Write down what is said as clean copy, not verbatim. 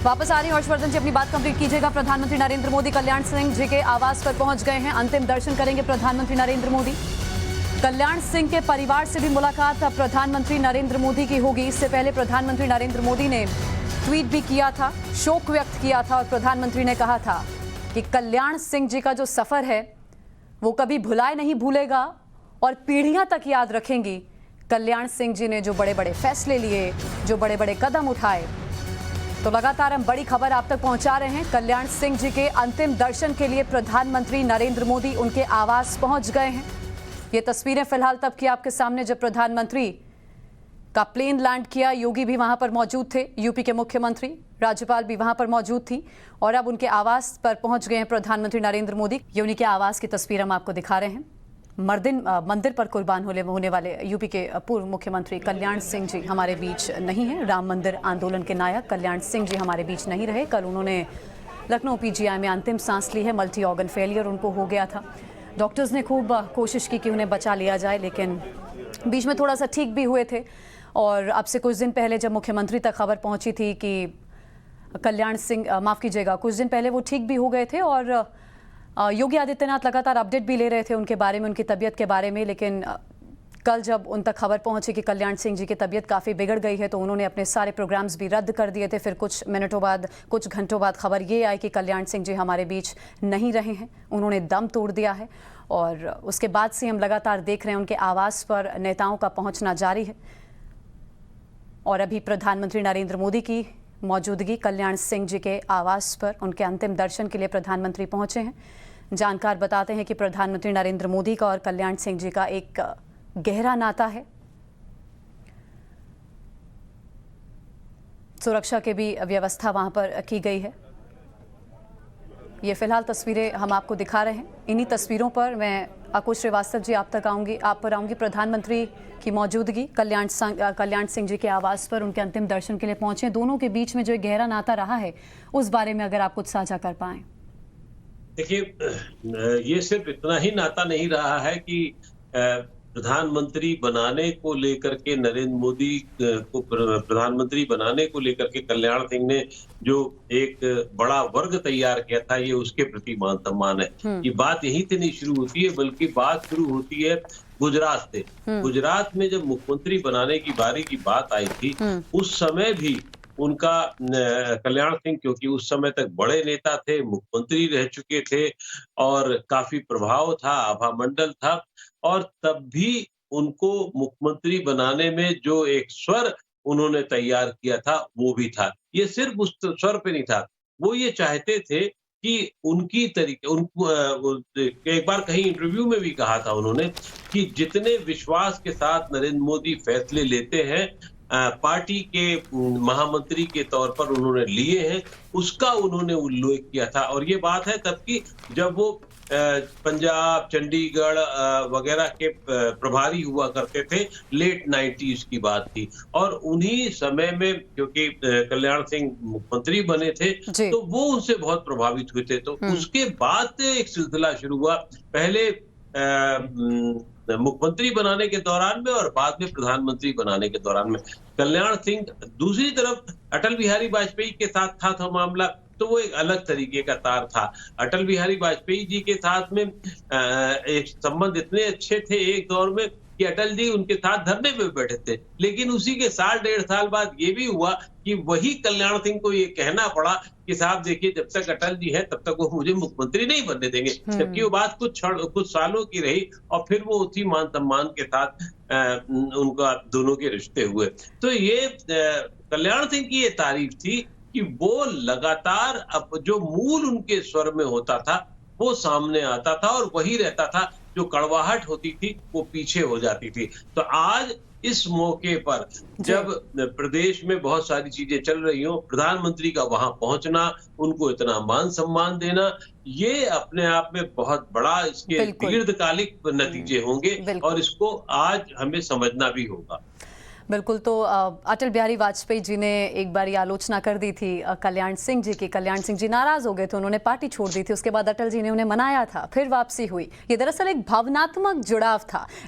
वापस आ रही हर्षवर्धन जी, अपनी बात कंप्लीट कीजिएगा। प्रधानमंत्री नरेंद्र मोदी कल्याण सिंह जी के आवास पर पहुंच गए हैं। अंतिम दर्शन करेंगे प्रधानमंत्री नरेंद्र मोदी। कल्याण सिंह के परिवार से भी मुलाकात प्रधानमंत्री नरेंद्र मोदी की होगी। इससे पहले प्रधानमंत्री नरेंद्र मोदी ने ट्वीट भी किया था, शोक व्यक्त किया था और प्रधानमंत्री ने कहा था कि कल्याण सिंह जी का जो सफर है वो कभी भुलाए नहीं भूलेगा और पीढ़ियां तक याद रखेंगी। कल्याण सिंह जी ने जो बड़े बड़े फैसले लिए, जो बड़े बड़े कदम उठाए। तो लगातार हम बड़ी खबर आप तक पहुंचा रहे हैं। कल्याण सिंह जी के अंतिम दर्शन के लिए प्रधानमंत्री नरेंद्र मोदी उनके आवास पहुंच गए हैं। ये तस्वीरें फिलहाल तब की आपके सामने जब प्रधानमंत्री का प्लेन लैंड किया। योगी भी वहां पर मौजूद थे, यूपी के मुख्यमंत्री, राज्यपाल भी वहां पर मौजूद थी और अब उनके आवास पर पहुंच गए हैं प्रधानमंत्री नरेंद्र मोदी। ये उन्हीं के आवास की तस्वीर हम आपको दिखा रहे हैं। मंदिर पर कुर्बान होने वाले यूपी के पूर्व मुख्यमंत्री कल्याण सिंह जी हमारे बीच नहीं हैं। राम मंदिर आंदोलन के नायक कल्याण सिंह जी हमारे बीच नहीं रहे। कल उन्होंने लखनऊ पीजीआई में अंतिम सांस ली है। मल्टी ऑर्गन फेलियर उनको हो गया था। डॉक्टर्स ने खूब कोशिश की कि उन्हें बचा लिया जाए, लेकिन बीच में थोड़ा सा ठीक भी हुए थे। और अब से कुछ दिन पहले जब मुख्यमंत्री तक खबर पहुंची थी कि कल्याण सिंह, माफ़ कीजिएगा, कुछ दिन पहले वो ठीक भी हो गए थे और योगी आदित्यनाथ लगातार अपडेट भी ले रहे थे उनके बारे में, उनकी तबीयत के बारे में। लेकिन कल जब उन तक खबर पहुंची कि कल्याण सिंह जी की तबीयत काफ़ी बिगड़ गई है तो उन्होंने अपने सारे प्रोग्राम्स भी रद्द कर दिए थे। फिर कुछ मिनटों बाद, कुछ घंटों बाद खबर ये आई कि कल्याण सिंह जी हमारे बीच नहीं रहे हैं, उन्होंने दम तोड़ दिया है। और उसके बाद से हम लगातार देख रहे हैं उनके आवास पर नेताओं का पहुँचना जारी है। और अभी प्रधानमंत्री नरेंद्र मोदी की मौजूदगी कल्याण सिंह जी के आवास पर उनके अंतिम दर्शन के लिए प्रधानमंत्री पहुंचे हैं। जानकार बताते हैं कि प्रधानमंत्री नरेंद्र मोदी का और कल्याण सिंह जी का एक गहरा नाता है। सुरक्षा की भी व्यवस्था वहां पर की गई है। ये फिलहाल तस्वीरें हम आपको दिखा रहे हैं। इन्हीं तस्वीरों पर मैं अकुश श्रीवास्तव जी आप पर आऊंगी। प्रधानमंत्री की मौजूदगी कल्याण सिंह जी के आवास पर उनके अंतिम दर्शन के लिए पहुंचे। दोनों के बीच में जो एक गहरा नाता रहा है उस बारे में अगर आप कुछ साझा कर पाएं। देखिए, ये सिर्फ इतना ही नाता नहीं रहा है कि प्रधानमंत्री बनाने को लेकर के नरेंद्र मोदी को प्रधानमंत्री बनाने को लेकर के कल्याण सिंह ने जो एक बड़ा वर्ग तैयार किया था, ये उसके प्रति मान सम्मान है। ये बात यहीं से नहीं शुरू होती है, बल्कि बात शुरू होती है गुजरात से। गुजरात में जब मुख्यमंत्री बनाने की बारी की बात आई थी, उस समय भी उनका कल्याण सिंह, क्योंकि उस समय तक बड़े नेता थे, मुख्यमंत्री रह चुके थे और काफी प्रभाव था, आभा मंडल था, और तब भी उनको मुख्यमंत्री बनाने में जो एक स्वर उन्होंने तैयार किया था वो भी था। ये सिर्फ उस स्वर पे नहीं था, वो ये चाहते थे कि उनकी तरीके एक बार कहीं इंटरव्यू में भी कहा था उन्होंने कि जितने विश्वास के साथ नरेंद्र मोदी फैसले लेते हैं, पार्टी के महामंत्री के तौर पर उन्होंने लिए हैं, उसका उन्होंने उल्लेख किया था। और ये बात है तब की जब वो पंजाब, चंडीगढ़ वगैरह के प्रभारी हुआ करते थे, लेट 90s की बात थी। और उन्हीं समय में क्योंकि कल्याण सिंह मुख्यमंत्री बने थे तो वो उनसे बहुत प्रभावित हुए थे। तो उसके बाद एक सिलसिला शुरू हुआ, पहले मुख्यमंत्री बनाने के दौरान में और बाद में प्रधानमंत्री बनाने के दौरान में कल्याण सिंह। दूसरी तरफ अटल बिहारी वाजपेयी के साथ था मामला, तो वो एक अलग तरीके का तार था। अटल बिहारी वाजपेयी जी के साथ में एक संबंध इतने अच्छे थे एक दौर में कि अटल जी उनके साथ धरने पे बैठे थे, लेकिन उसी के साल डेढ़ साल बाद ये भी हुआ कि वही कल्याण सिंह को ये कहना पड़ा कि साहब देखिए, जब तक अटल जी है तब तक वो मुझे मुख्यमंत्री नहीं बनने देंगे। जबकि वो बात कुछ सालों की रही और फिर वो उसी मान सम्मान के साथ उनका दोनों के रिश्ते हुए। तो ये कल्याण सिंह की ये तारीफ थी कि वो लगातार अब जो मूल उनके स्वर में होता था वो सामने आता था और वही रहता था, जो कड़वाहट होती थी वो पीछे हो जाती थी। तो आज इस मौके पर जब प्रदेश में बहुत सारी चीजें चल रही हो, प्रधानमंत्री का वहां पहुंचना, उनको इतना मान सम्मान देना, ये अपने आप में बहुत बड़ा इसके दीर्घकालिक नतीजे होंगे और इसको आज हमें समझना भी होगा। बिल्कुल। तो अटल बिहारी वाजपेयी जी ने एक बार ये आलोचना कर दी थी कल्याण सिंह जी की। कल्याण सिंह जी नाराज हो गए थे, उन्होंने पार्टी छोड़ दी थी। उसके बाद अटल जी ने उन्हें मनाया था, फिर वापसी हुई। ये दरअसल एक भावनात्मक जुड़ाव था।